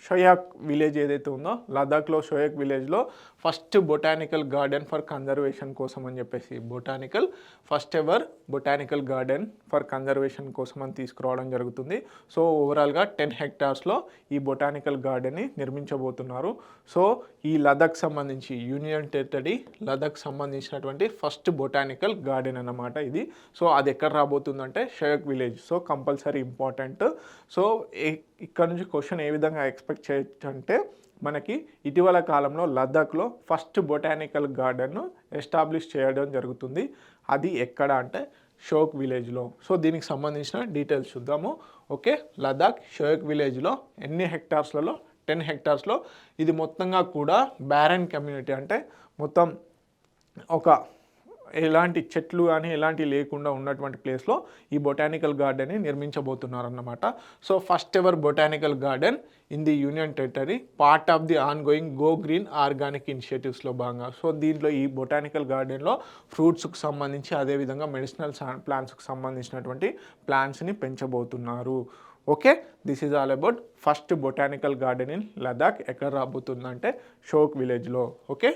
షోయాక్ village ఏదైతే ఉందో లదాఖ్లో షోయాక్ విలేజ్లో first botanical garden for conservation కోసం అని చెప్పేసి first ever botanical garden for conservation కోసం అని తీసుకురావడం జరుగుతుంది. సో ఓవరాల్గా 10 హెక్టార్స్లో ఈ బొటానికల్ గార్డెన్ని నిర్మించబోతున్నారు. సో ఈ లదాఖ్ సంబంధించి యూనియన్ టెరిటరీ లదాఖ్ సంబంధించినటువంటి ఫస్ట్ బొటానికల్ గార్డెన్ అన్నమాట ఇది. సో అది ఎక్కడ రాబోతుందంటే Shyok village. So compulsory important. So ఇక్కడ నుంచి క్వశ్చన్ ఏ విధంగా ఎక్స్పెక్ట్ చేయొచ్చు అంటే మనకి ఇటీవల కాలంలో లదాఖ్లో ఫస్ట్ బొటానికల్ గార్డెన్ను ఎస్టాబ్లిష్ చేయడం జరుగుతుంది. అది ఎక్కడ అంటే షోయాక్ విలేజ్లో. సో దీనికి సంబంధించిన డీటెయిల్స్ చూద్దాము. ఓకే, లదాఖ్ షోయాక్ విలేజ్లో ఎన్ని హెక్టార్స్లలో 10 హెక్టార్స్లో. ఇది మొత్తంగా కూడా బ్యారన్ కమ్యూనిటీ, అంటే మొత్తం ఒక ఎలాంటి చెట్లు కానీ ఎలాంటివి లేకుండా ఉన్నటువంటి ప్లేస్లో ఈ బొటానికల్ గార్డెన్ని నిర్మించబోతున్నారన్నమాట. So first ever botanical garden in the union territory, part of the ongoing go green organic ఇనిషియేటివ్స్లో భాగంగా. సో దీంట్లో ఈ బొటానికల్ గార్డెన్లో ఫ్రూట్స్కి సంబంధించి అదేవిధంగా మెడిసినల్ ప్లాంట్స్కి సంబంధించినటువంటి ప్లాంట్స్ని పెంచబోతున్నారు. Okay, this is all about first botanical garden in Ladakh ఎక్కడ రాబోతుందంటే షోయాక్ విలేజ్లో. ఓకే.